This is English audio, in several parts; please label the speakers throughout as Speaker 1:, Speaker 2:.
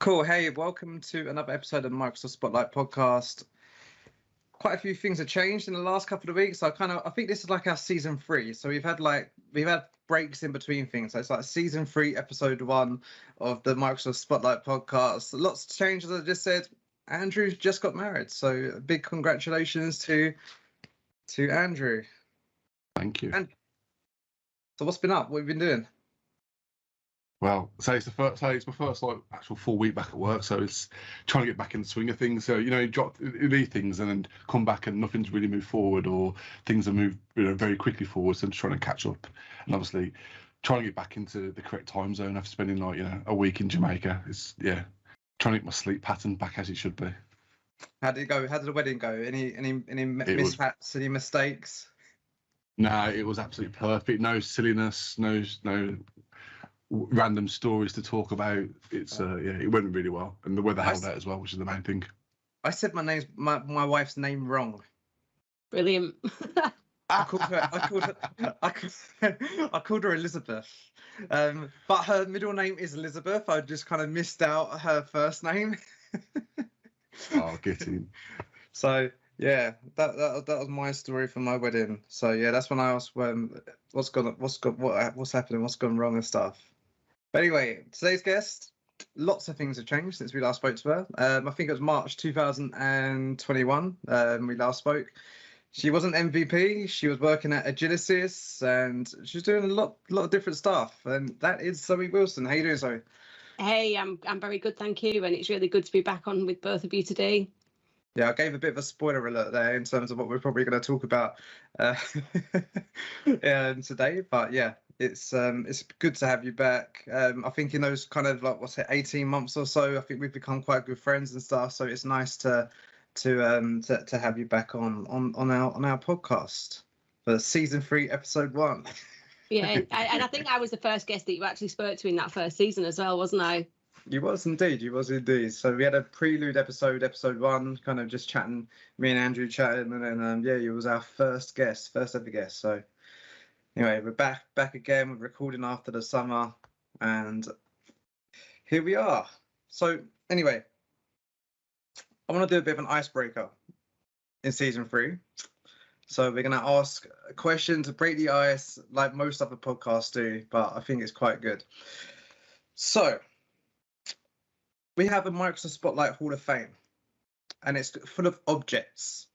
Speaker 1: Cool. Hey, welcome to another episode of the Microsoft Spotlight podcast. Quite a few things have changed in the last couple of weeks. I think this is like our season 3. So we've had breaks in between things. So it's like season 3, episode 1 of the Microsoft Spotlight podcast. Lots of changes. As I just said, Andrew just got married. So big congratulations to Andrew.
Speaker 2: Thank you.
Speaker 1: And so what's been up? What have you been doing?
Speaker 2: Well, it's my first actual full week back at work, so it's trying to get back in the swing of things. So you leave things and then come back and nothing's really moved forward, or things have moved very quickly forward. So I'm trying to catch up, and obviously trying to get back into the correct time zone after spending a week in Jamaica. It's trying to get my sleep pattern back as it should be.
Speaker 1: How did it go? How did the wedding go? Any mishaps? Any mistakes?
Speaker 2: No, it was absolutely perfect. No silliness. No random stories to talk about. It's it went really well, and the weather held out as well, which is the main thing.
Speaker 1: I said my wife's name wrong.
Speaker 3: Brilliant.
Speaker 1: I called her Elizabeth, but her middle name is Elizabeth. I just kind of missed out her first name.
Speaker 2: Oh, get in.
Speaker 1: So yeah, that was my story for my wedding. So yeah, that's when I asked what's happening, what's gone wrong and stuff. But anyway, today's guest, lots of things have changed since we last spoke to her. I think it was March 2021 we last spoke. She wasn't MVP. She was working at Agilicis, and she was doing a lot of different stuff. And that is Zoe Wilson. How you doing, Zoe?
Speaker 3: Hey, I'm very good, thank you. And it's really good to be back on with both of you today.
Speaker 1: Yeah, I gave a bit of a spoiler alert there in terms of what we're probably going to talk about today. But yeah, it's good to have you back. I think in those kind of 18 months or so, I think we've become quite good friends and stuff. So it's nice to have you back on our podcast for season 3, episode 1.
Speaker 3: Yeah, and I think I was the first guest that you actually spoke to in that first season as well, wasn't I?
Speaker 1: You was indeed. So we had a prelude episode 1, kind of just chatting, me and Andrew chatting, and then you was our first ever guest. So anyway, we're back again. We're recording after the summer, and here we are. So anyway, I want to do a bit of an icebreaker in season 3. So we're going to ask a question to break the ice, like most other podcasts do, but I think it's quite good. So we have a Microsoft Spotlight Hall of Fame, and it's full of objects.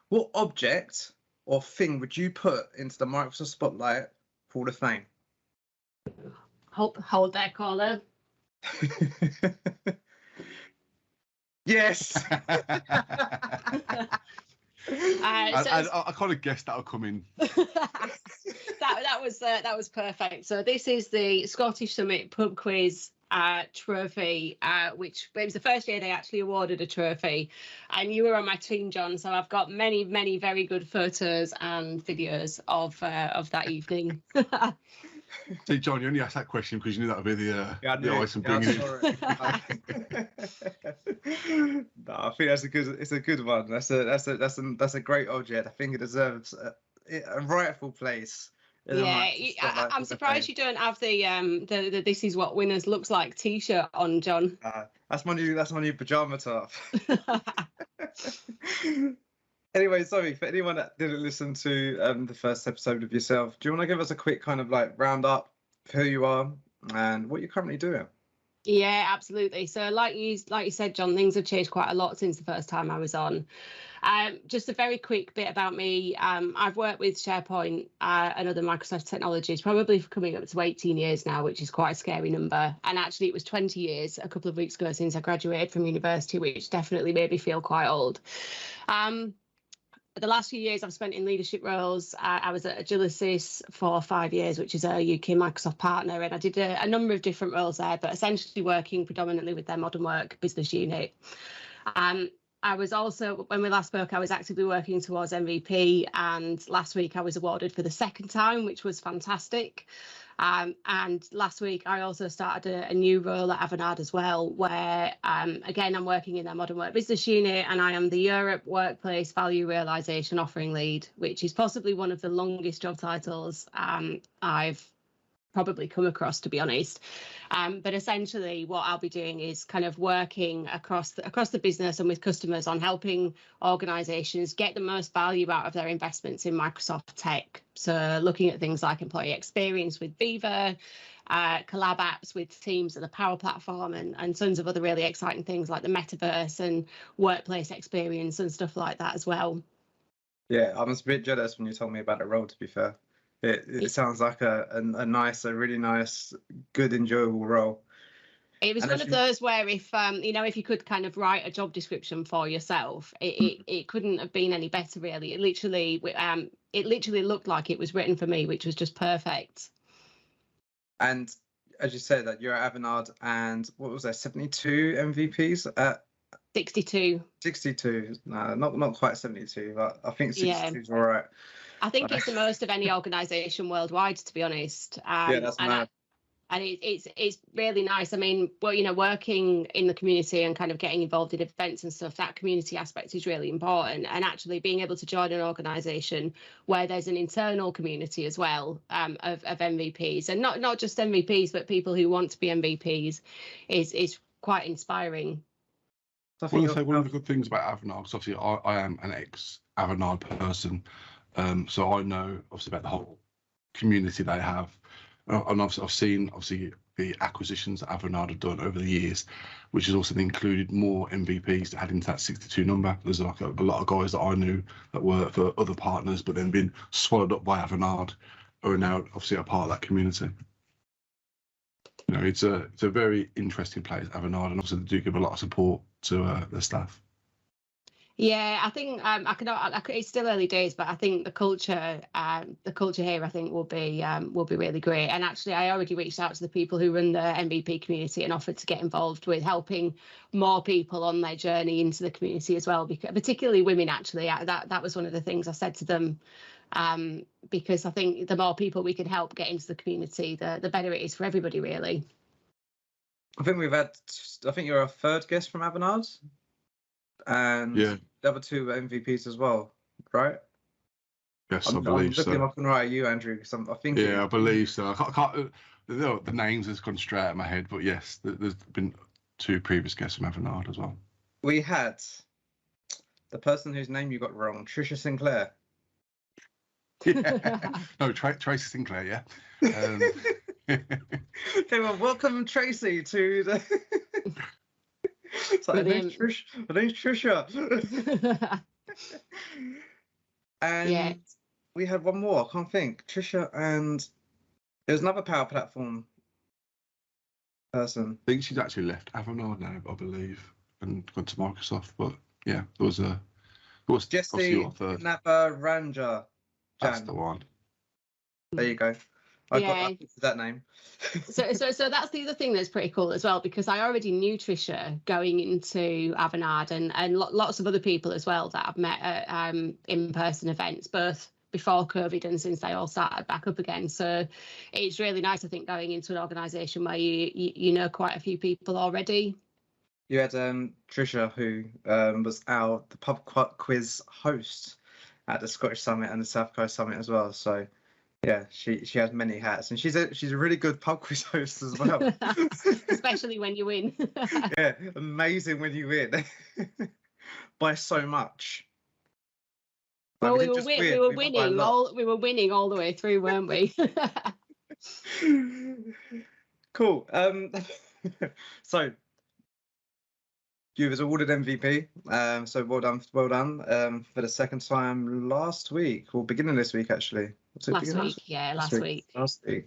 Speaker 1: What object or thing would you put into the Microsoft Spotlight Hall of Fame?
Speaker 3: Hold that caller.
Speaker 1: Yes.
Speaker 2: I kind of guessed that would come in.
Speaker 3: that was perfect. So this is the Scottish Summit Pub Quiz trophy, which it was the first year they actually awarded a trophy, and you were on my team, John, so I've got many very good photos and videos of that evening.
Speaker 2: See, John, you only asked that question because you knew that would be the ice and bringing
Speaker 1: it. No, I think it's a good one. That's a great object. I think it deserves a rightful place.
Speaker 3: Yeah, I'm surprised you don't have the "This is what winners looks like" T-shirt on, John.
Speaker 1: That's my new pajama top. Anyway, sorry for anyone that didn't listen to the first episode of yourself. Do you want to give us a quick kind of roundup of who you are and what you're currently doing?
Speaker 3: Yeah, absolutely. So like you said, John, things have changed quite a lot since the first time I was on. Just a very quick bit about me. I've worked with Sharepoint and other Microsoft technologies probably for coming up to 18 years now, which is quite a scary number. And actually it was 20 years a couple of weeks ago since I graduated from university, which definitely made me feel quite old. The last few years I've spent in leadership roles. I was at Agilicis for 5 years, which is a UK Microsoft partner, and I did a number of different roles there, but essentially working predominantly with their modern work business unit. I was also, when we last spoke, I was actively working towards MVP, and last week I was awarded for the second time, which was fantastic. And last week I also started a new role at Avanade as well, where again I'm working in their modern work business unit, and I am the Europe Workplace Value Realisation Offering Lead, which is possibly one of the longest job titles I've probably come across, to be honest. But essentially what I'll be doing is kind of working across the business and with customers on helping organizations get the most value out of their investments in Microsoft tech. So looking at things like employee experience with Viva, collab apps with Teams and the Power Platform, and tons of other really exciting things like the metaverse and workplace experience and stuff like that as well.
Speaker 1: Yeah, I was a bit jealous when you told me about the role, to be fair. It sounds like a really nice, good, enjoyable role.
Speaker 3: It was one of those where if you could kind of write a job description for yourself, it couldn't have been any better, really. It literally looked like it was written for me, which was just perfect.
Speaker 1: And as you said, that you're at Avanade, and what was there, 72 MVPs at
Speaker 3: 62.
Speaker 1: 62. No, not quite 72, but I think 62 is all right.
Speaker 3: I think it's the most of any organisation worldwide, to be honest.
Speaker 1: Yeah, that's mad.
Speaker 3: And it's really nice. I mean, well, working in the community and kind of getting involved in events and stuff, that community aspect is really important. And actually being able to join an organisation where there's an internal community as well of MVPs, and not just MVPs, but people who want to be MVPs is quite inspiring.
Speaker 2: I want to say one of the good things about Avanade, because obviously I am an ex-Avanade person, so I know obviously about the whole community they have. And I've seen obviously the acquisitions that Avanade have done over the years, which has also included more MVPs to add into that 62 number. There's like a lot of guys that I knew that worked for other partners, but then been swallowed up by Avanade, who are now obviously a part of that community. You know, it's a very interesting place, Avanade, and also they do give a lot of support to their staff.
Speaker 3: Yeah, I think it's still early days, but I think the culture here, I think will be really great. And actually, I already reached out to the people who run the MVP community and offered to get involved with helping more people on their journey into the community as well, because particularly women. Actually, that was one of the things I said to them, because I think the more people we can help get into the community, the better it is for everybody, really.
Speaker 1: I think you're our third guest from Avanade. And the other two were MVPs as well, right?
Speaker 2: Yes, I believe so.
Speaker 1: I'm looking up and right at you, Andrew, because I think.
Speaker 2: Yeah, I believe so. I can't the names has gone straight out of my head, but yes, there's been two previous guests from Avanade as well.
Speaker 1: We had the person whose name you got wrong, Trisha Sinclair.
Speaker 2: Yeah. No, Tracy Sinclair, yeah.
Speaker 1: Okay, well, welcome, Tracy, to the. It's like, my name's Trisha. And we had one more. I can't think. Trisha, and there was another Power Platform person.
Speaker 2: I think she's actually left Avanade now, I believe, and gone to Microsoft. But yeah, there was
Speaker 1: Jesse Nabaranja.
Speaker 2: That's the one.
Speaker 1: There you go. I got that name.
Speaker 3: so that's the other thing that's pretty cool as well, because I already knew Trisha going into Avanade, and lots of other people as well that I've met at in-person events, both before COVID and since they all started back up again. So it's really nice, I think, going into an organisation where you know quite a few people already.
Speaker 1: You had Trisha, who was the pub quiz host at the Scottish Summit and the South Coast Summit as well. So. Yeah, she has many hats, and she's a really good pub quiz host as well.
Speaker 3: Especially when you win.
Speaker 1: Yeah, amazing when you win by so much.
Speaker 3: Well, we were winning all the way through, weren't we?
Speaker 1: Cool. So you was awarded MVP. So well done for the second time last week, or beginning of this week actually.
Speaker 3: Last week.
Speaker 1: Do you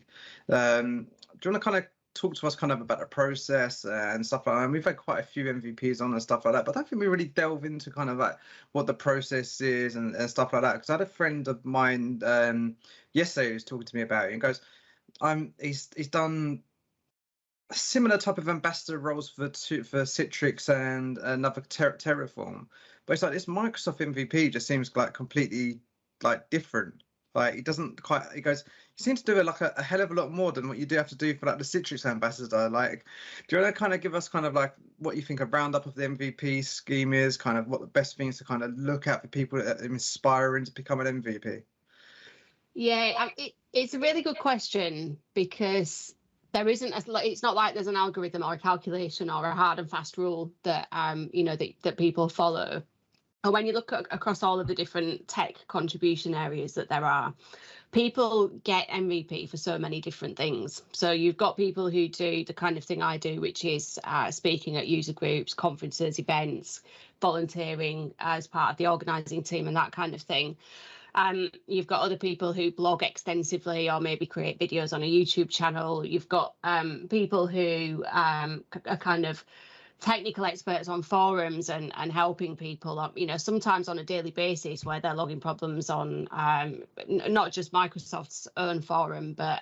Speaker 1: want to kind of talk to us kind of about the process and stuff like that? And we've had quite a few MVPs on and stuff like that, but I don't think we really delve into kind of like what the process is and stuff like that. Because I had a friend of mine yesterday who was talking to me about it and goes, he's done a similar type of ambassador roles for Citrix and another Terraform, but it's like this Microsoft MVP just seems like completely like different. Like he doesn't quite. He goes. You seem to do a hell of a lot more than what you do have to do for like the Citrix ambassador. Like, do you want to kind of give us kind of like what you think a roundup of the MVP scheme is? Kind of what the best things to kind of look at for people that are inspiring to become an MVP.
Speaker 3: Yeah, It's a really good question, because there isn't it's not like there's an algorithm or a calculation or a hard and fast rule that that people follow. And when you look across all of the different tech contribution areas that there are, people get MVP for so many different things. So you've got people who do the kind of thing I do, which is speaking at user groups, conferences, events, volunteering as part of the organising team and that kind of thing. You've got other people who blog extensively or maybe create videos on a YouTube channel. You've got people who are kind of technical experts on forums and helping people, sometimes on a daily basis, where they're logging problems on not just Microsoft's own forum, but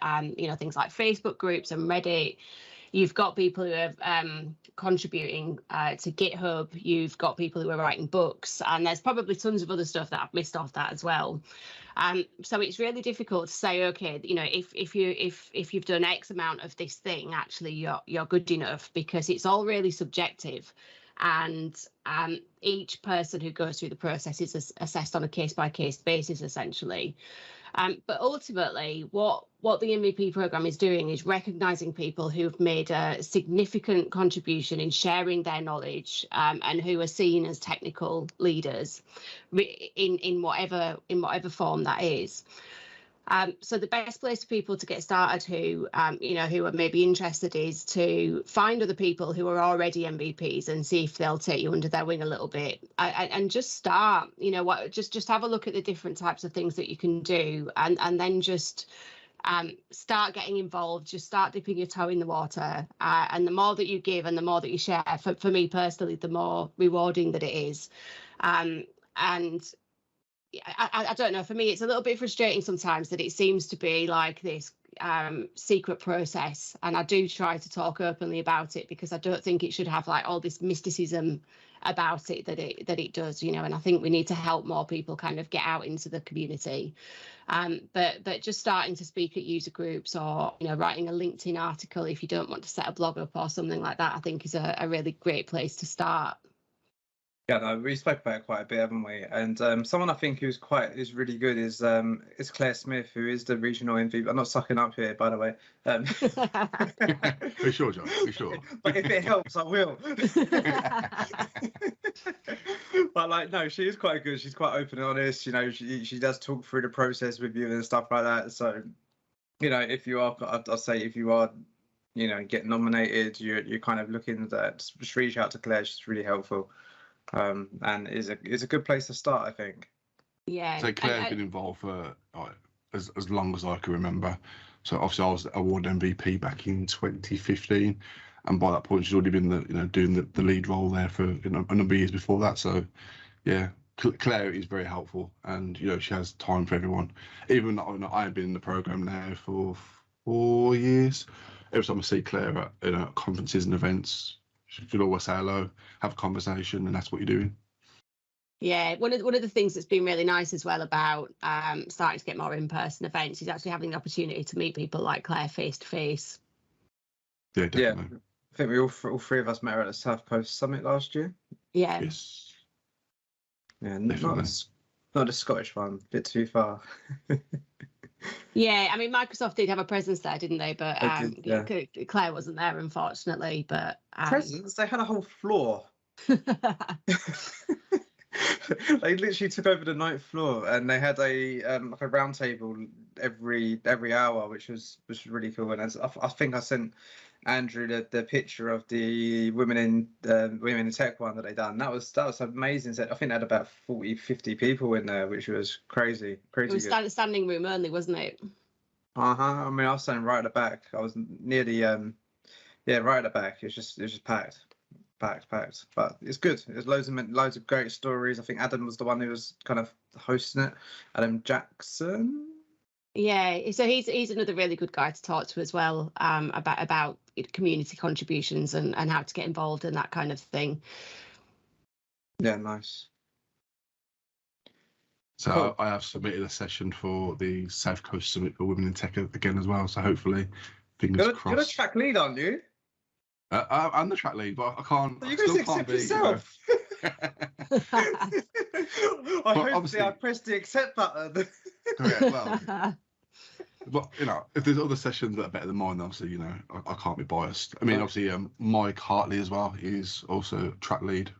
Speaker 3: things like Facebook groups and Reddit. You've got people who are contributing to GitHub. You've got people who are writing books, and there's probably tons of other stuff that I've missed off that as well. So it's really difficult to say, okay, if you've done X amount of this thing, actually you're good enough, because it's all really subjective, and each person who goes through the process is assessed on a case-by-case basis, essentially. But ultimately, what the MVP program is doing is recognising people who've made a significant contribution in sharing their knowledge, and who are seen as technical leaders in whatever form that is. So the best place for people to get started who are maybe interested is to find other people who are already MVPs and see if they'll take you under their wing a little bit, and just start, just have a look at the different types of things that you can do, and then just start getting involved, just start dipping your toe in the water, and the more that you give and the more that you share, for me personally, the more rewarding that it is. And I don't know, for me it's a little bit frustrating sometimes that it seems to be like this secret process, and I do try to talk openly about it, because I don't think it should have like all this mysticism about it that it does, and I think we need to help more people kind of get out into the community. But just starting to speak at user groups, or writing a LinkedIn article if you don't want to set a blog up or something like that, I think is a really great place to start.
Speaker 1: Yeah, no, we spoke about it quite a bit, haven't we? And someone I think who's really good is Claire Smith, who is the regional MVP. I'm not sucking up here, by the way.
Speaker 2: For sure, John. For sure.
Speaker 1: But if it helps, I will. But no, she is quite good. She's quite open and honest. She does talk through the process with you and stuff like that. So, if you are, I'll say, if you are, get nominated, you're kind of looking at that, just reach out to Claire. She's really helpful. And is a good place to start, I think.
Speaker 3: Yeah.
Speaker 2: So Claire's been involved for as long as I can remember. So obviously I was award MVP back in 2015, and by that point she's already been doing the lead role there for a number of years before that. So yeah, Claire is very helpful, and she has time for everyone. Even though I have been in the program now for 4 years, every time I see Claire at conferences and events, she'll always say hello, have a conversation, and that's what you're doing.
Speaker 3: Yeah, one of the things that's been really nice as well about starting to get more in-person events is actually having the opportunity to meet people like Claire face to face.
Speaker 2: Yeah, definitely.
Speaker 1: Yeah, I think we all three of us met her at the South Coast Summit last year.
Speaker 3: Yeah.
Speaker 2: Yes.
Speaker 1: Yeah, not a Scottish one, a bit too far.
Speaker 3: Yeah, I mean, Microsoft did have a presence there, didn't they? But Claire wasn't there, unfortunately. But
Speaker 1: presence? They had a whole floor. They literally took over the 9th floor, and they had a round table every hour, which was really cool. And I think I sent Andrew the picture of the women in tech one that they done. That was amazing. I think they had about 40-50 people in there, which was crazy. It was
Speaker 3: standing room only, wasn't it?
Speaker 1: I mean, I was standing right at the back. I was near the right at the back. It's just packed. But it's good. There's loads of great stories. I think Adam was the one who was kind of hosting it. Adam Jackson.
Speaker 3: Yeah, so he's another really good guy to talk to as well, about community contributions and how to get involved and that kind of thing.
Speaker 1: Yeah, nice.
Speaker 2: So
Speaker 1: cool.
Speaker 2: I have submitted a session for the South Coast Summit for Women in Tech again as well. So hopefully, fingers crossed. You're
Speaker 1: a track lead, aren't you?
Speaker 2: I'm the track lead, but I can't.
Speaker 1: You can accept yourself. I pressed the accept button.
Speaker 2: Correct. Well, But if there's other sessions that are better than mine, obviously, I can't be biased. I mean, obviously, Mike Hartley as well is also track lead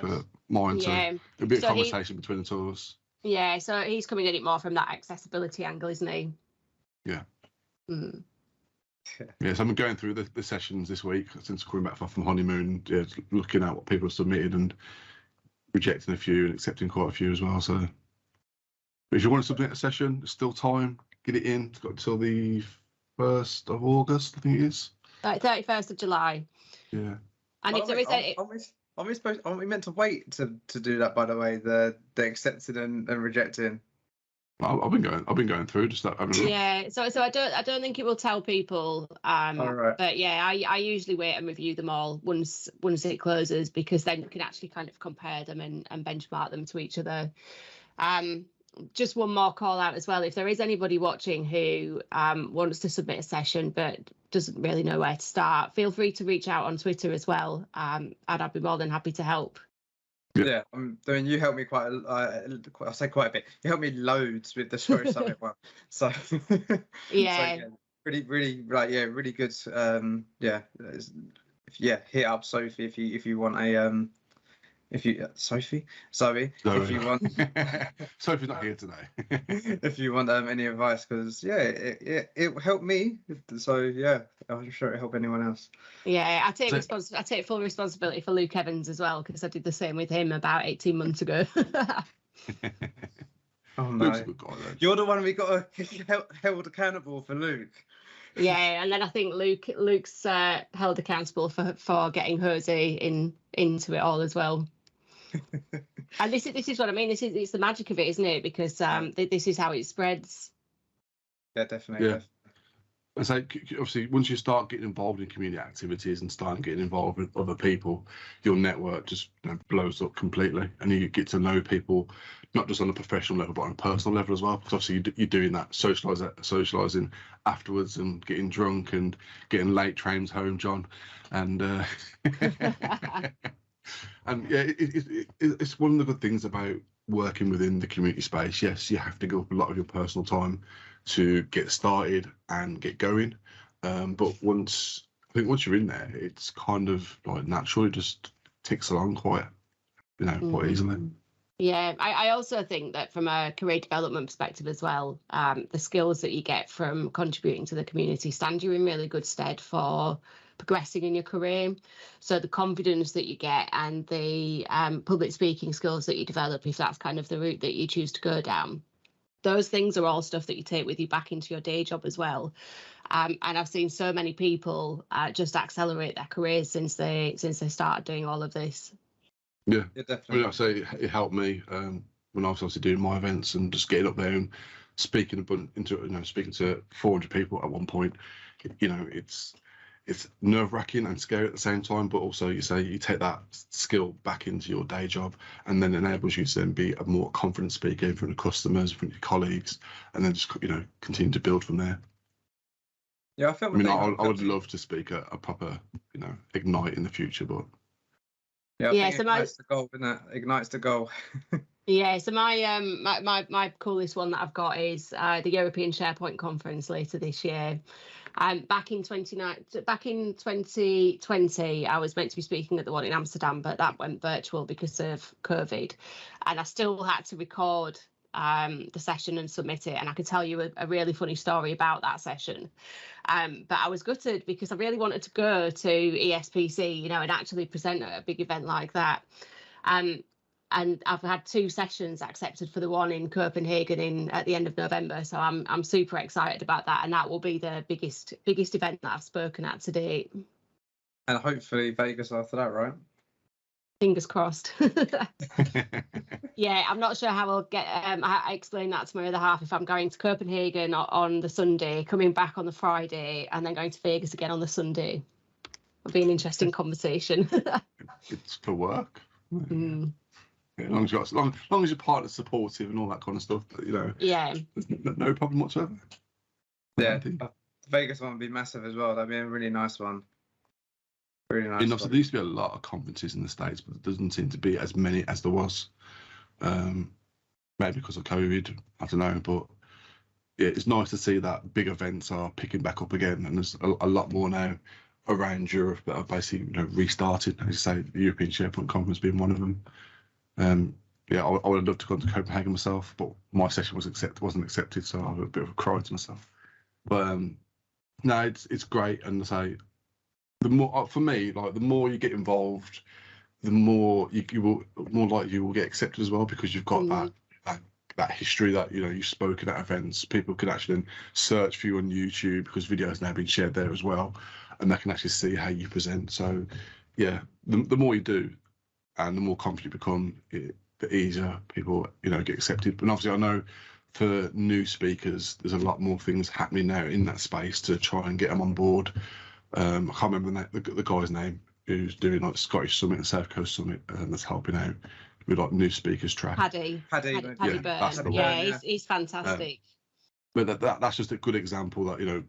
Speaker 2: for mine, so it'll be a conversation between the two of us.
Speaker 3: Yeah, so he's coming at it more from that accessibility angle, isn't he?
Speaker 2: Yeah. Mm. Yeah, so I'm going through the sessions this week since coming back from honeymoon, looking at what people have submitted and rejecting a few and accepting quite a few as well. So if you want to submit a session, there's still time. Get it in. It's got until the 1st of August, I think it is.
Speaker 3: 31st of July.
Speaker 2: Yeah.
Speaker 3: And if there is
Speaker 1: aren't we meant to wait to do that, by the way, the accepted and rejecting?
Speaker 2: I've been going through just that.
Speaker 3: Yeah, so I don't think it will tell people.
Speaker 1: All right.
Speaker 3: But yeah, I usually wait and review them all once it closes, because then you can actually kind of compare them and benchmark them to each other. Just one more call out as well. If there is anybody watching who wants to submit a session but doesn't really know where to start, feel free to reach out on Twitter as well. And I'd be more than happy to help.
Speaker 1: Yeah, I mean, you helped me quite a bit. You helped me loads with the Story Summit one. So
Speaker 3: yeah.
Speaker 1: Really good. Hit up Sophie if you want a Zoe, if you want.
Speaker 2: Sophie's not here today.
Speaker 1: If you want any advice, because it helped me. So yeah, I'm sure it helped anyone else.
Speaker 3: Yeah, I take full responsibility for Luke Evans as well, because I did the same with him about 18 months ago.
Speaker 1: Oh no, Luke's a good guy, though. You're the one we got held accountable for Luke.
Speaker 3: Yeah, and then I think Luke's held accountable for getting Jose into it all as well. And this is what I mean. It's the magic of it, isn't it? Because this is how it spreads.
Speaker 1: Yeah, definitely.
Speaker 2: Yeah. I say, obviously, once you start getting involved in community activities and starting getting involved with other people, your network just blows up completely, and you get to know people not just on a professional level but on a personal level as well. Because obviously you're doing that socialising afterwards and getting drunk and getting late trains home, John, and and yeah, it's one of the good things about working within the community space. Yes, you have to give up a lot of your personal time to get started and get going, but once you're in there, it's kind of like naturally just ticks along quite easily.
Speaker 3: Yeah, I also think that from a career development perspective as well, the skills that you get from contributing to the community stand you in really good stead for progressing in your career. So the confidence that you get and the public speaking skills that you develop, if that's kind of the route that you choose to go down, those things are all stuff that you take with you back into your day job as well. And I've seen so many people just accelerate their careers since they started doing all of this.
Speaker 2: Yeah,
Speaker 1: definitely.
Speaker 2: I mean, I say it helped me when I was obviously doing my events and just getting up there and speaking to 400 people at one point. It's nerve-wracking and scary at the same time, but also you take that skill back into your day job, and then enables you to then be a more confident speaker in front of customers, in front of your colleagues, and then just continue to build from there.
Speaker 1: Yeah, I
Speaker 2: would love to speak at a proper Ignite in the future, but
Speaker 1: so ignites the goal, isn't it? Ignites the goal.
Speaker 3: Yeah, so my coolest one that I've got is the European Sharepoint conference later this year. Back in 2020, I was meant to be speaking at the one in Amsterdam, but that went virtual because of COVID, and I still had to record the session and submit it. And I could tell you a really funny story about that session. But I was gutted because I really wanted to go to ESPC, and actually present at a big event like that. And I've had 2 sessions accepted for the one in Copenhagen at the end of November. So I'm super excited about that. And that will be the biggest event that I've spoken at to date.
Speaker 1: And hopefully Vegas after that, right?
Speaker 3: Fingers crossed. Yeah, I'm not sure how I'll get. I explained that to my other half. If I'm going to Copenhagen on the Sunday, coming back on the Friday, and then going to Vegas again on the Sunday. It'll be an interesting conversation.
Speaker 2: It's for work.
Speaker 3: Mm.
Speaker 2: Yeah, as long as your partner's supportive and all that kind of stuff,
Speaker 3: yeah,
Speaker 2: no problem whatsoever.
Speaker 1: Yeah, Vegas one would be massive as well. That'd be a really nice one. Really nice.
Speaker 2: There used to be a lot of conferences in the States, but there doesn't seem to be as many as there was. Maybe because of COVID, I don't know, but yeah, it's nice to see that big events are picking back up again, and there's a lot more now around Europe that are basically, you know, restarted. As you say, the European Sharepoint Conference being one of them. Yeah, I would have loved to go to Copenhagen myself, but my session wasn't accepted, so I had a bit of a cry to myself. But no, it's great, and I say the more for me, like the more you get involved, the more you will more likely you will get accepted as well, because you've got that history that, you know, you've spoken at events. People can actually then search for you on YouTube, because videos now being shared there as well, and they can actually see how you present. So yeah, the more you do, and the more confident you become, the easier people, you know, get accepted. But obviously, I know for new speakers, there's a lot more things happening now in that space to try and get them on board. I can't remember the guy's name who's doing like Scottish Summit and South Coast Summit, that's helping out with like new speakers track.
Speaker 3: Paddy
Speaker 1: Yeah,
Speaker 3: Byrne. Yeah, he's fantastic.
Speaker 2: But that's just a good example that, you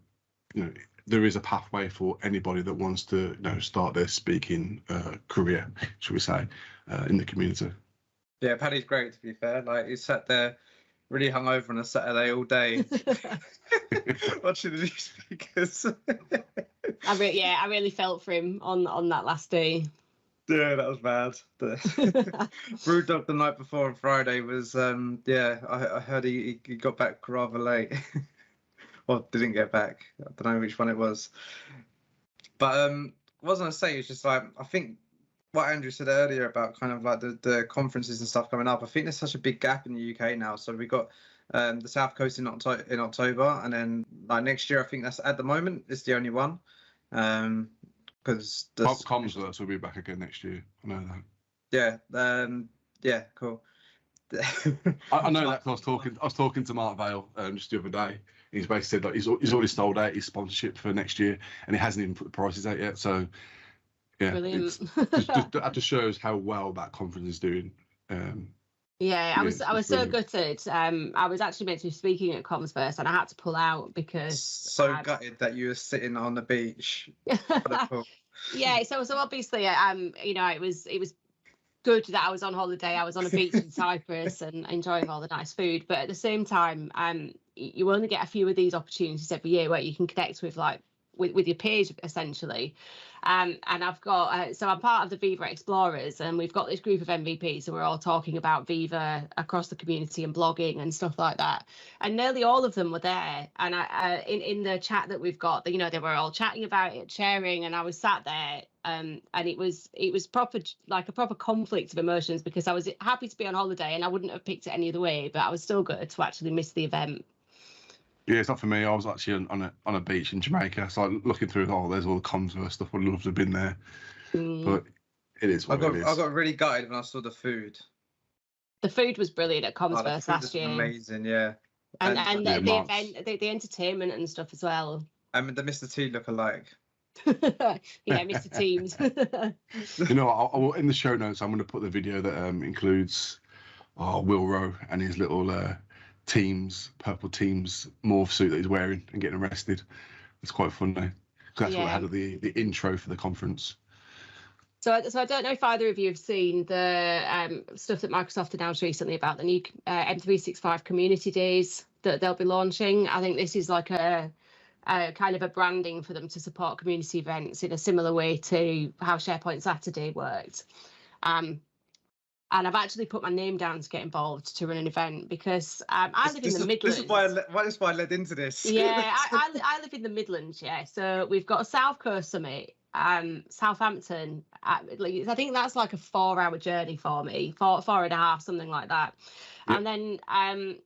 Speaker 2: know, there is a pathway for anybody that wants to, you know, start their speaking career, should we say, in the community.
Speaker 1: Yeah, Paddy's great, to be fair. Like, he sat there really hungover on a Saturday all day watching the new speakers.
Speaker 3: I really felt for him on that last day.
Speaker 1: Yeah, that was bad. Brewdog the night before on Friday was, I heard he got back rather late. Well, didn't get back. I don't know which one it was. But what was I going to say? It's just like, I think what Andrew said earlier about kind of like the conferences and stuff coming up. I think there's such a big gap in the UK now. So we got the South Coast in October, and then like next year, I think that's at the moment it's the only one. Because
Speaker 2: Comsverse will be back again next year. I know that.
Speaker 1: Yeah, cool.
Speaker 2: I know that, because I was talking to Mark Vale just the other day. He's basically said that he's already sold out his sponsorship for next year, and he hasn't even put the prices out yet. So yeah, that just shows how well that conference is doing.
Speaker 3: Yeah, I was so gutted. I was actually meant to be speaking at Comsverse, and I had to pull out because
Speaker 1: gutted that you were sitting on the beach.
Speaker 3: Yeah, so obviously, you know, it was good that I was on holiday. I was on a beach in Cyprus and enjoying all the nice food. But at the same time, you only get a few of these opportunities every year where you can connect with with your peers, essentially. And I've got, so I'm part of the Viva Explorers, and we've got this group of MVPs, so we're all talking about Viva across the community and blogging and stuff like that. And nearly all of them were there. And in the chat that we've got, you know, they were all chatting about it, sharing, and I was sat there, and it was proper, like a proper conflict of emotions, because I was happy to be on holiday and I wouldn't have picked it any other way, but I was still good to actually miss the event.
Speaker 2: Yeah, it's not for me. I was actually on a beach in Jamaica, so looking through, there's all the Comsverse stuff. I'd love to have been there, but it is what it is.
Speaker 1: I got really gutted when I saw the food.
Speaker 3: The food was brilliant at Comsverse last year.
Speaker 1: Amazing, yeah.
Speaker 3: And the event, the entertainment and stuff as well.
Speaker 1: I mean, the Mr. T look alike.
Speaker 3: Yeah, Mr. Teams.
Speaker 2: You know, in the show notes, I'm going to put the video that includes Will Rowe and his little purple Teams morph suit that he's wearing and getting arrested. It's quite funny, because that's what I had at the intro for the conference.
Speaker 3: So I don't know if either of you have seen the stuff that Microsoft announced recently about the new M365 community days that they'll be launching. I think this is like a kind of a branding for them to support community events in a similar way to how SharePoint Saturday worked. And I've actually put my name down to get involved to run an event, because I live in the Midlands.
Speaker 1: This is why I led into this.
Speaker 3: Yeah, I live in the Midlands, yeah. So we've got a South Coast Summit, Southampton. I think that's like a 4-hour journey for me, 4.5, something like that. Yep. And then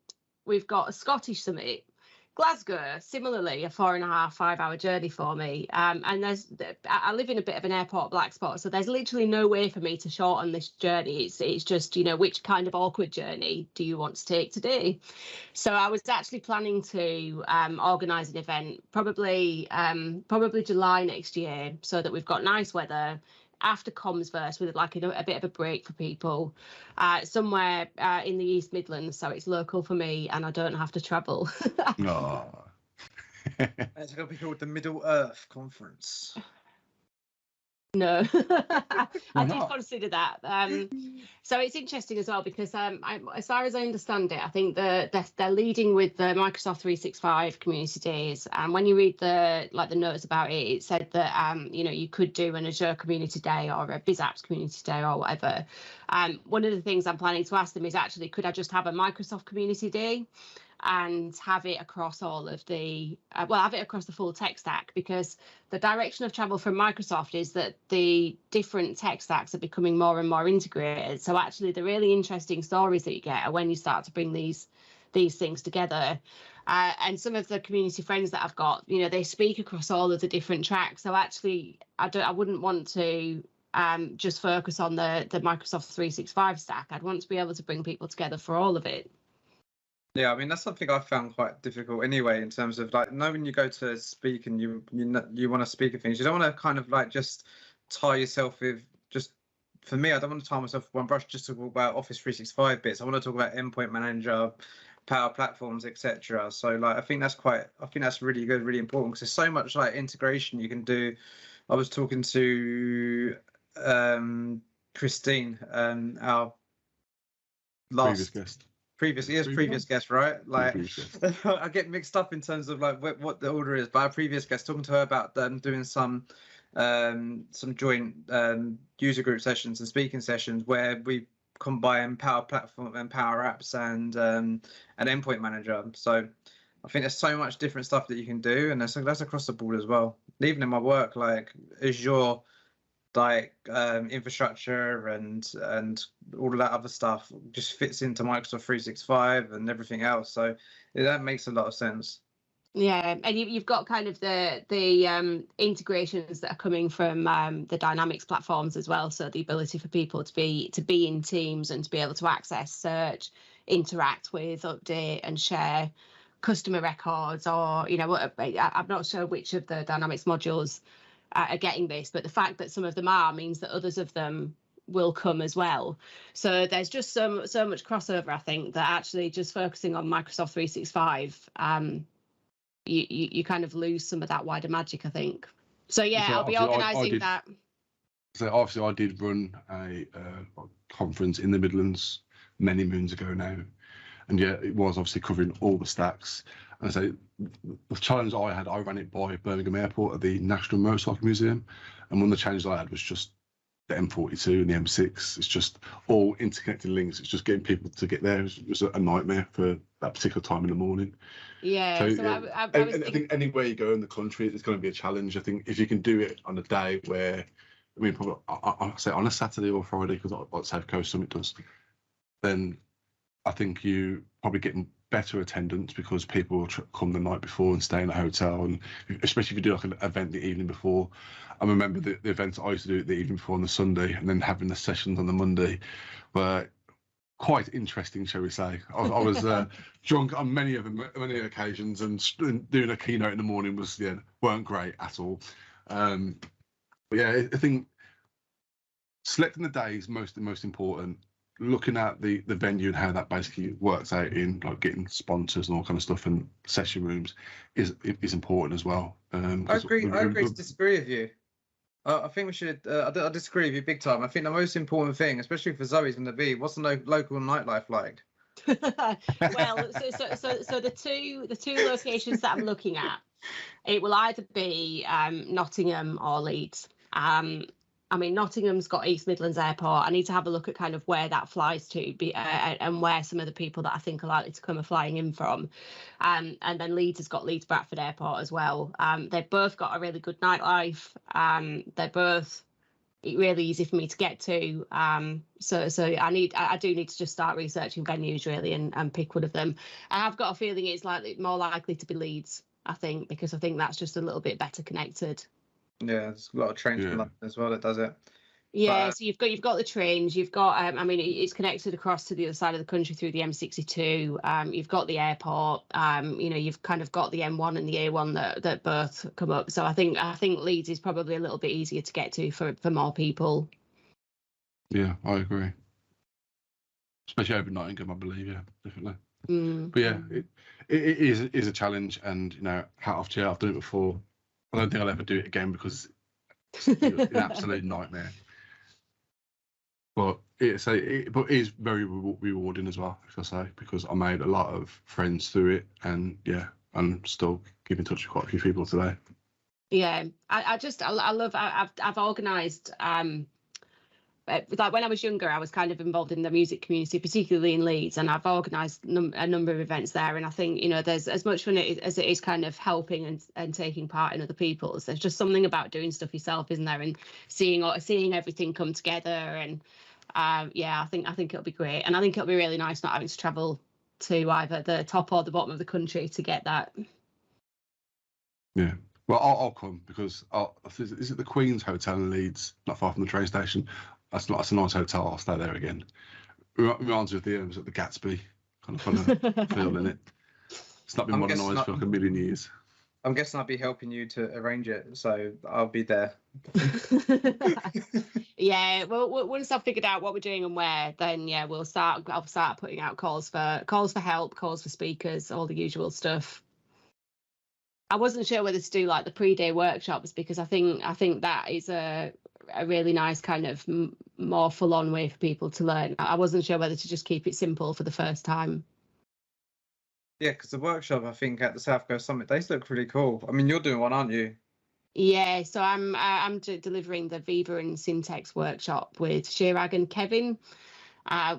Speaker 3: we've got a Scottish Summit, Glasgow, similarly a 4.5, 5-hour journey for me. And I live in a bit of an airport black spot, so there's literally no way for me to shorten this journey. It's just, you know, which kind of awkward journey do you want to take today? So I was actually planning to organise an event, probably July next year, so that we've got nice weather after Comsverse, with like a bit of a break for people, somewhere in the East Midlands, so it's local for me and I don't have to travel.
Speaker 2: No.
Speaker 1: It's going to be called the Middle Earth Conference.
Speaker 3: No, I did
Speaker 2: not?
Speaker 3: consider that. So it's interesting as well because as far as I understand it, I think they're leading with the Microsoft 365 Community Days. And when you read the notes about it, it said that you could do an Azure Community Day or a BizApps Community Day or whatever. One of the things I'm planning to ask them is actually, could I just have a Microsoft Community Day and have it across all of the have it across the full tech stack, because the direction of travel from Microsoft is that the different tech stacks are becoming more and more integrated. So actually the really interesting stories that you get are when you start to bring these things together. And some of the community friends that I've got, they speak across all of the different tracks. So actually I wouldn't want to just focus on the Microsoft 365 stack. I'd want to be able to bring people together for all of it.
Speaker 1: Yeah, I mean, that's something I found quite difficult anyway, in terms of like, when you go to speak and you want to speak of things, you don't want to kind of like just tie yourself with for me, I don't want to tie myself with one brush just to talk about Office 365 bits. I want to talk about Endpoint Manager, Power Platforms, etc. So like, I think that's really good, really important, because there's so much like integration you can do. I was talking to Christine, our previous guest, right? Like, I get mixed up in terms of like what the order is. But our previous guest, talking to her about doing some joint user group sessions and speaking sessions where we combine Power Platform and Power Apps and Endpoint Manager. So I think there's so much different stuff that you can do, and that's across the board as well. Even in my work, like Azure, like infrastructure and all of that other stuff just fits into Microsoft 365 and everything else. So that makes a lot of sense.
Speaker 3: Yeah, and you've got kind of the integrations that are coming from the Dynamics platforms as well. So the ability for people to be in Teams and to be able to access, search, interact with, update and share customer records, or I'm not sure which of the Dynamics modules are getting this, but the fact that some of them means that others of them will come as well. So there's just so much crossover, I think, that actually just focusing on Microsoft 365, you kind of lose some of that wider magic, I think. So yeah, I'll be organising that.
Speaker 2: So obviously I did run a conference in the Midlands many moons ago now, and yeah, it was obviously covering all the stacks. And so the challenge I ran it by Birmingham Airport at the National Motorcycle Museum, and one of the challenges I had was just the M42 and the M6. It's just all interconnected links. It's just getting people to get there. It was a nightmare for that particular time in the morning.
Speaker 3: Yeah. So
Speaker 2: yeah. I think anywhere you go in the country, it's going to be a challenge. I think if you can do it on a day where, probably I'll say on a Saturday or Friday, because like South Coast Summit does, then I think you probably getting better attendance because people will come the night before and stay in a hotel, and especially if you do like an event the evening before. I remember the events I used to do the evening before on the Sunday, and then having the sessions on the Monday were quite interesting, shall we say. I was drunk on many occasions, and doing a keynote in the morning weren't great at all. But yeah, I think selecting the day is most important. Looking at the venue and how that basically works out in like getting sponsors and all kind of stuff and session rooms is important as well.
Speaker 1: I agree to disagree with you. I think we should. I disagree with you big time. I think the most important thing, especially for Zoe, is going to be what's the local nightlife like.
Speaker 3: Well, so the two locations that I'm looking at, it will either be Nottingham or Leeds. Nottingham's got East Midlands Airport. I need to have a look at kind of where that flies to, and where some of the people that I think are likely to come are flying in from. And then Leeds has got Leeds Bradford Airport as well. They've both got a really good nightlife. They're both really easy for me to get to. So I do need to just start researching venues really and pick one of them. I've got a feeling it's more likely to be Leeds, I think, because I think that's just a little bit better connected.
Speaker 1: Yeah, there's a lot of trains from London as well that does it.
Speaker 3: Yeah, so you've got the trains, you've got it's connected across to the other side of the country through the M62. You've got the airport. You've kind of got the M1 and the A1 that both come up. So I think Leeds is probably a little bit easier to get to for more people.
Speaker 2: Yeah, I agree. Especially over Nottingham, I believe. Yeah, definitely. But yeah, it is a challenge, and hat off to you. I've done it before. I don't think I'll ever do it again because An absolute nightmare. But it is very rewarding as well, if I say, because I made a lot of friends through it, and yeah, I'm still keep in touch with quite a few people today.
Speaker 3: Yeah, I love. I've organised. Like when I was younger, I was kind of involved in the music community, particularly in Leeds, and I've organised a number of events there. And I think, you know, there's as much fun as it is kind of helping and taking part in other people's. There's just something about doing stuff yourself, isn't there? And seeing everything come together. And yeah, I think it'll be great. And I think it'll be really nice not having to travel to either the top or the bottom of the country to get that.
Speaker 2: Yeah. Well, I'll come because is it the Queen's Hotel in Leeds, not far from the train station? That's a nice hotel. I'll stay there again. Reminds me of the Gatsby kind of feel in it. It's not been modernised for like a million years.
Speaker 1: I'm guessing I'll be helping you to arrange it, so I'll be there.
Speaker 3: Yeah, well, once I've figured out what we're doing and where, then yeah, I'll start putting out calls for help, calls for speakers, all the usual stuff. I wasn't sure whether to do like the pre-day workshops, because I think that is a really nice kind of more full-on way for people to learn. I wasn't sure whether to just keep it simple for the first time.
Speaker 1: Yeah, because the workshop, I think, at the South Coast Summit, they look really cool. I mean, you're doing one, aren't you?
Speaker 3: Yeah, so I'm delivering the Viva and Syntex workshop with Shirag and Kevin.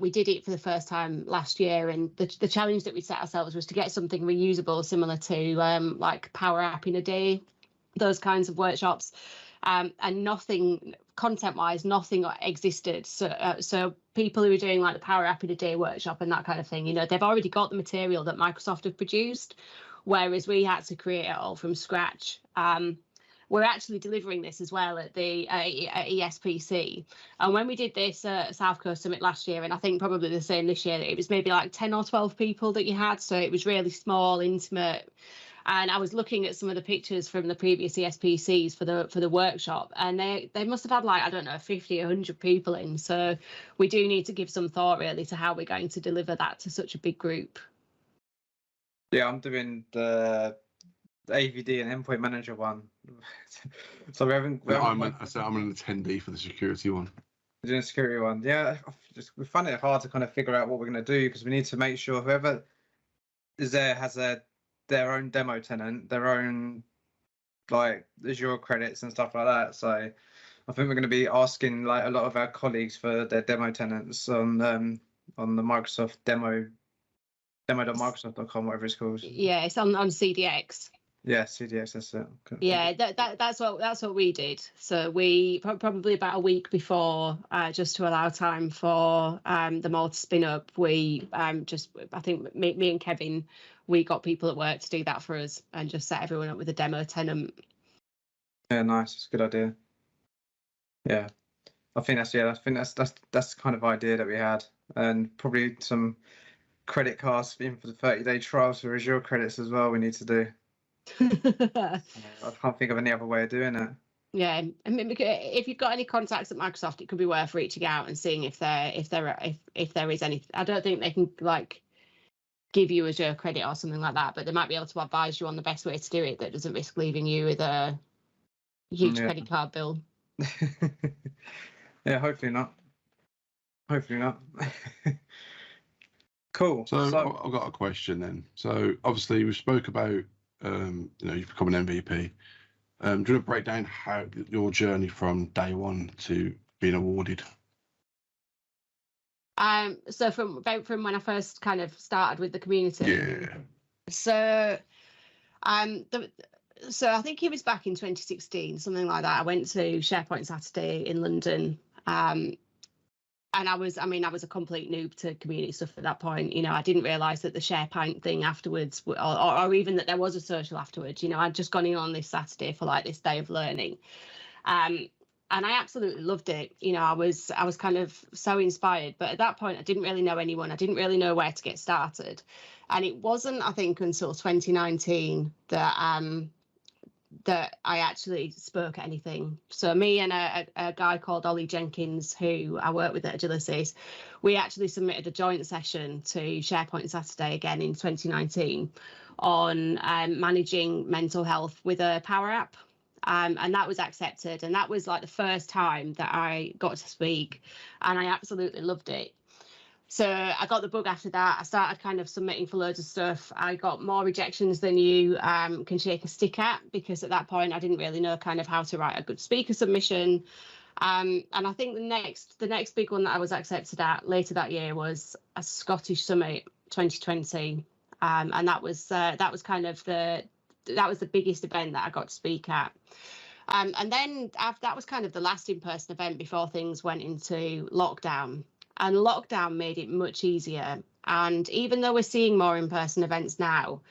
Speaker 3: We did it for the first time last year, and the challenge that we set ourselves was to get something reusable, similar to like Power App in a Day, those kinds of workshops. And nothing content-wise, nothing existed. So people who are doing like the Power App in a Day workshop and that kind of thing, you know, they've already got the material that Microsoft have produced, whereas we had to create it all from scratch. We're actually delivering this as well at the at ESPC. And when we did this South Coast Summit last year, and I think probably the same this year, it was maybe like 10 or 12 people that you had. So it was really small, intimate. And I was looking at some of the pictures from the previous ESPCs for the workshop, and they must have had like, I don't know, 50, 100 people in. So we do need to give some thought really to how we're going to deliver that to such a big group.
Speaker 1: Yeah, I'm doing the AVD and Endpoint Manager one. So
Speaker 2: I'm an attendee for the security one.
Speaker 1: Doing a security one. Yeah, we find it hard to kind of figure out what we're going to do, because we need to make sure whoever is there has their own demo tenant, their own like Azure credits and stuff like that. So I think we're going to be asking like a lot of our colleagues for their demo tenants on the Microsoft demo.microsoft.com, whatever it's called.
Speaker 3: Yeah, it's on CDX.
Speaker 1: Yeah, CDX, that's it. Okay.
Speaker 3: Yeah, that's what we did. So we probably about a week before, just to allow time for them all to spin up. We I think me and Kevin, we got people at work to do that for us and just set everyone up with a demo tenant.
Speaker 1: Yeah, nice. It's a good idea. Yeah, I think that's the kind of idea that we had, and probably some credit cards in for the 30-day trials for Azure credits as well. We need to do. I can't think of any other way of doing it.
Speaker 3: Yeah, I mean, if you've got any contacts at Microsoft, it could be worth reaching out and seeing if there is any. I don't think they can like give you Azure credit or something like that, but they might be able to advise you on the best way to do it that doesn't risk leaving you with a huge credit card bill.
Speaker 1: Yeah, hopefully not. Cool.
Speaker 2: So I've got a question then. So obviously we spoke about you've become an MVP. Do you want to break down how your journey from day one to being awarded?
Speaker 3: So from when I first kind of started with the community.
Speaker 2: Yeah.
Speaker 3: So so I think it was back in 2016, something like that. I went to Sharepoint Saturday in London. And I was a complete noob to community stuff at that point. You know, I didn't realise that the SharePoint thing afterwards, or even that there was a social afterwards. You know, I'd just gone in on this Saturday for like this day of learning, and I absolutely loved it. You know, I was kind of so inspired. But at that point, I didn't really know anyone. I didn't really know where to get started, and it wasn't, I think, until 2019 that I actually spoke at anything. So me and a guy called Ollie Jenkins, who I work with at Agilysys, we actually submitted a joint session to SharePoint Saturday again in 2019 on managing mental health with a Power App. and that was accepted, and that was like the first time that I got to speak, and I absolutely loved it. So I got the bug after that. I started kind of submitting for loads of stuff. I got more rejections than you can shake a stick at, because at that point I didn't really know kind of how to write a good speaker submission. And I think the next big one that I was accepted at later that year was a Scottish Summit 2020, and that was kind of the biggest event that I got to speak at. And then that was kind of the last in-person event before things went into lockdown. And lockdown made it much easier. And even though we're seeing more in-person events now,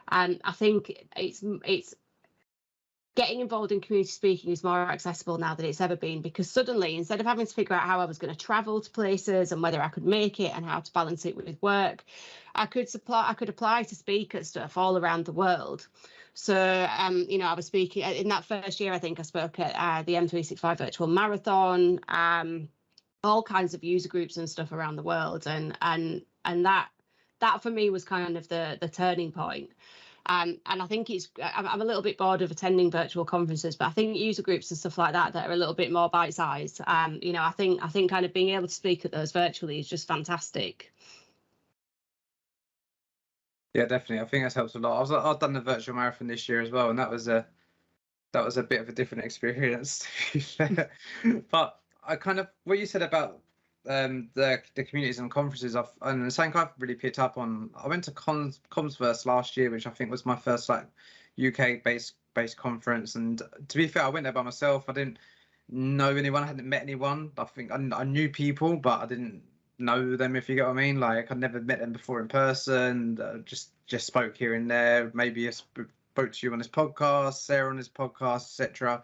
Speaker 3: I think it's getting involved in community speaking is more accessible now than it's ever been, because suddenly, instead of having to figure out how I was going to travel to places and whether I could make it and how to balance it with work, I could apply to speak at stuff all around the world. So, I was speaking in that first year. I think I spoke at the M365 Virtual Marathon, all kinds of user groups and stuff around the world, and that for me was kind of the turning point. And I think I'm a little bit bored of attending virtual conferences, but I think user groups and stuff like that are a little bit more bite-sized. I think kind of being able to speak at those virtually is just fantastic.
Speaker 1: Yeah, definitely. I think that's helped a lot. I've done the virtual marathon this year as well, and that was a bit of a different experience, to be fair. But I kind of, what you said about the communities and conferences, and something I've really picked up on. I went to Comsverse last year, which I think was my first like UK based conference. And to be fair, I went there by myself. I didn't know anyone. I hadn't met anyone. I think I knew people, but I didn't know them, if you get what I mean. Like, I'd never met them before in person. Just spoke here and there. Maybe I spoke to you on this podcast, Sarah on this podcast, etc.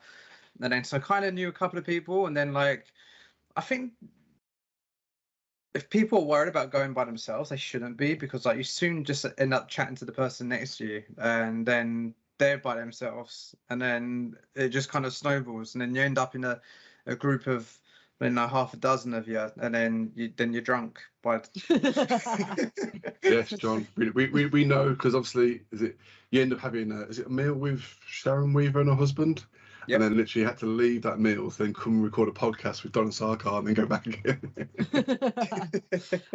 Speaker 1: And then so I kind of knew a couple of people, and then like I think if people are worried about going by themselves, they shouldn't be, because like you soon just end up chatting to the person next to you, and then they're by themselves, and then it just kind of snowballs, and then you end up in a group of half a dozen of you, and then you're drunk by.
Speaker 2: Yes, John. We know, because obviously you end up having a meal with Sharon Weaver and her husband. Yep. And then literally had to leave that meal, then come record a podcast with Don and Sarkar, and then go back again.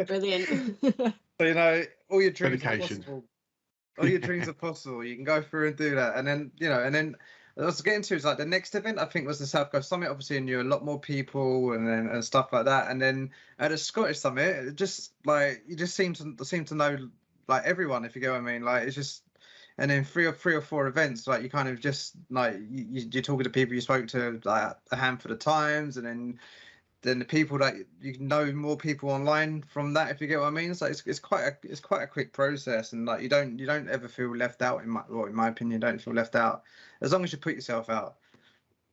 Speaker 3: Brilliant.
Speaker 1: So all your dreams are possible. All your dreams are possible. You can go through and do that, and then what I was getting to is like the next event I think was the South Coast Summit. Obviously, I knew a lot more people and stuff like that. And then at a Scottish Summit, it just like you just seem to know like everyone, if you get what I mean. Like it's just. And then three or four events, like you kind of just like you're talking to people you spoke to like a handful of times, and then the people that you know more people online from that, if you get what I mean. So it's quite a quick process, and like you don't ever feel left out in my opinion. Don't feel left out as long as you put yourself out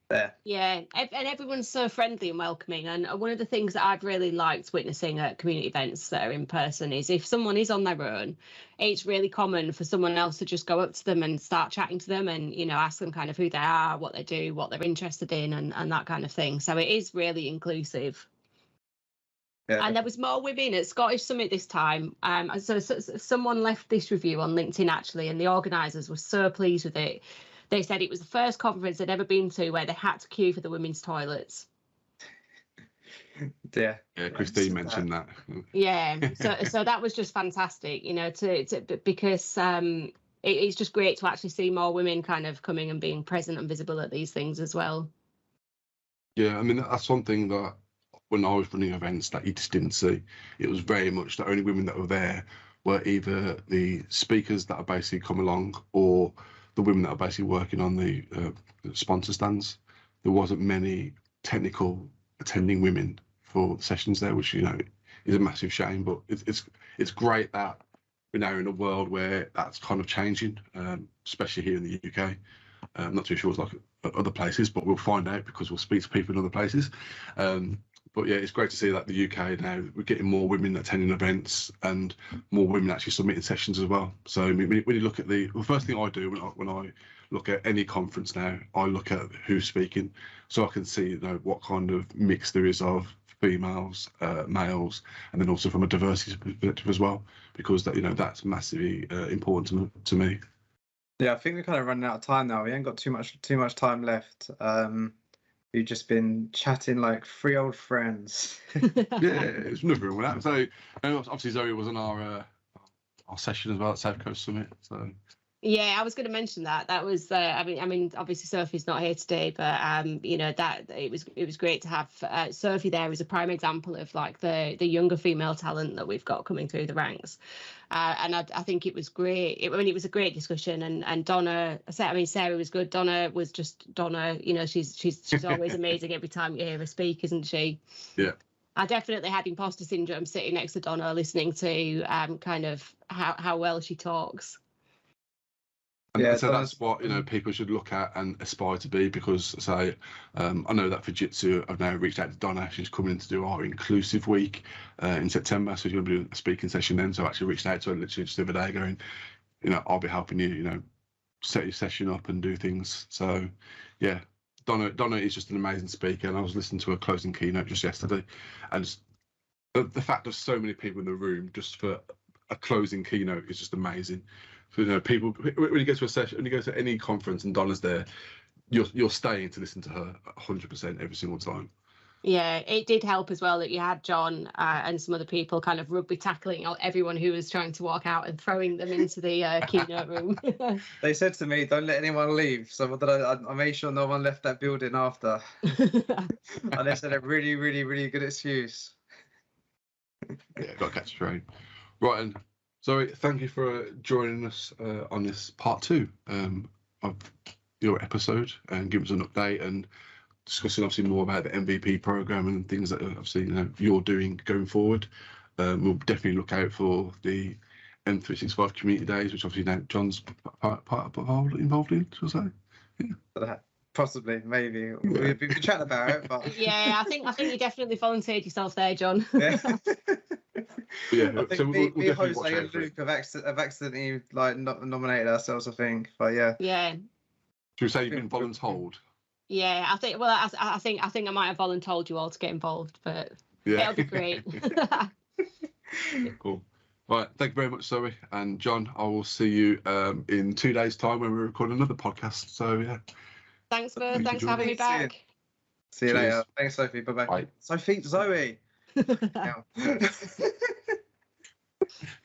Speaker 1: there.
Speaker 3: Yeah, and everyone's so friendly and welcoming. And one of the things that I've really liked witnessing at community events that are in person is if someone is on their own, it's really common for someone else to just go up to them and start chatting to them and ask them kind of who they are, what they do, what they're interested in, and that kind of thing. So it is really inclusive. Yeah. And there was more women at Scottish Summit this time. So someone left this review on LinkedIn actually, and the organisers were so pleased with it. They said it was the first conference they'd ever been to where they had to queue for the women's toilets.
Speaker 1: Yeah,
Speaker 2: Christine mentioned that.
Speaker 3: Yeah, so that was just fantastic, because it's just great to actually see more women kind of coming and being present and visible at these things as well.
Speaker 2: Yeah, I mean, that's one thing that when I was running events that you just didn't see. It was very much the only women that were there were either the speakers that are basically come along or the women that are basically working on the sponsor stands. There wasn't many technical attending women for sessions there, which is a massive shame. But it's great that we're now in a world where that's kind of changing, especially here in the UK. I'm not too sure it's like other places, but we'll find out because we'll speak to people in other places. But yeah, it's great to see that the UK now, we're getting more women attending events and more women actually submitting sessions as well. So when you look at the first thing I do when I look at any conference now, I look at who's speaking, so I can see what kind of mix there is of females, males, and then also from a diversity perspective as well, because that's massively important to me.
Speaker 1: Yeah, I think we're kind of running out of time now. We ain't got too much time left. We've just been chatting like three old friends.
Speaker 2: Yeah, it's nothing wrong with that. So obviously Zoe was on our session as well at South Coast Summit. So
Speaker 3: Yeah, I was going to mention that. That was, I mean, obviously Sophie's not here today, but you know, that it was great to have Sophie there as a prime example of like the younger female talent that we've got coming through the ranks. And I think it was great. It was a great discussion. And Donna, Sarah was good. Donna was just Donna. You know, she's always amazing every time you hear her speak, isn't she?
Speaker 2: Yeah.
Speaker 3: I definitely had imposter syndrome sitting next to Donna, listening to kind of how well she talks.
Speaker 2: And so that's what, you know, people should look at and aspire to be, because say I know that for Jitsu I've now reached out to Donna. She's coming in to do our inclusive week in September, so she's going to be a speaking session then. So I actually reached out to her literally just the other day going, you know, I'll be helping you, you know, set your session up and do things. So yeah, Donna is just an amazing speaker, and I was listening to her closing keynote just yesterday, and just the fact there's so many people in the room just for a closing keynote is just amazing. So, you know, people, when you go to a session, when you go to any conference and Donna's there, you're staying to listen to her 100% every single time.
Speaker 3: Yeah, it did help as well that you had John and some other people kind of rugby tackling everyone who was trying to walk out and throwing them into the keynote room.
Speaker 1: They said to me, "Don't let anyone leave." So I made sure no one left that building after. And they said a really, really, really good excuse.
Speaker 2: Yeah, got to catch a train. Right, and Zoe, thank you for joining us on this part 2 of your episode and giving us an update and discussing obviously more about the MVP program and things that obviously, you know, you're doing going forward. We'll definitely look out for the M365 community days, which obviously now John's involved in, shall I say?
Speaker 1: Yeah. Possibly, maybe. We've been chatting about it, but
Speaker 3: yeah, I think you definitely volunteered yourself there, John.
Speaker 1: Yeah.
Speaker 2: Yeah,
Speaker 1: I think
Speaker 2: so we'll
Speaker 1: me,
Speaker 2: definitely
Speaker 1: Jose,
Speaker 2: watch out
Speaker 1: and
Speaker 2: for it.
Speaker 1: Luke have accidentally like nominated ourselves, I think. But yeah.
Speaker 3: Yeah.
Speaker 2: Should we say you've been voluntold?
Speaker 3: Yeah, I think. Well, I think I might have voluntold you all to get involved, but
Speaker 2: Yeah,
Speaker 3: it'll be great.
Speaker 2: Cool. Right, thank you very much, Zoe and John. I will see you in 2 days' time when we record another podcast. So yeah.
Speaker 3: Thanks for
Speaker 2: Thank you,
Speaker 3: having me back.
Speaker 1: See you
Speaker 2: Cheers.
Speaker 1: later. Thanks, Sophie. Bye-bye.
Speaker 2: Bye.
Speaker 1: Sophie, Zoe.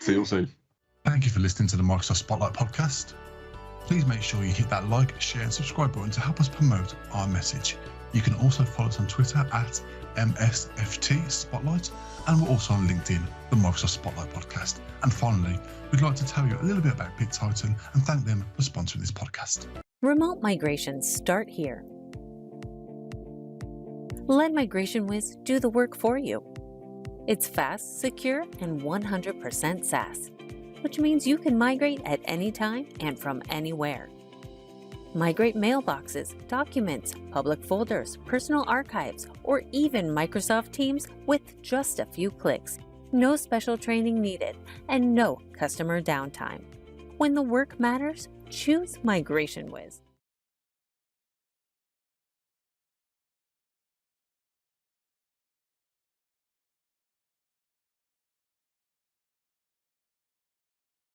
Speaker 2: See you all soon. Thank you for listening to the Microsoft Spotlight podcast. Please make sure you hit that like, share and subscribe button to help us promote our message. You can also follow us on Twitter at MSFT Spotlight, and we're also on LinkedIn, the Microsoft Spotlight podcast. And finally, we'd like to tell you a little bit about BitTitan and thank them for sponsoring this podcast.
Speaker 4: Remote migrations start here. Let Migration Wiz do the work for you. It's fast, secure, and 100% SaaS, which means you can migrate at any time and from anywhere. Migrate mailboxes, documents, public folders, personal archives, or even Microsoft Teams with just a few clicks. No special training needed and no customer downtime. When the work matters, choose Migration Wiz.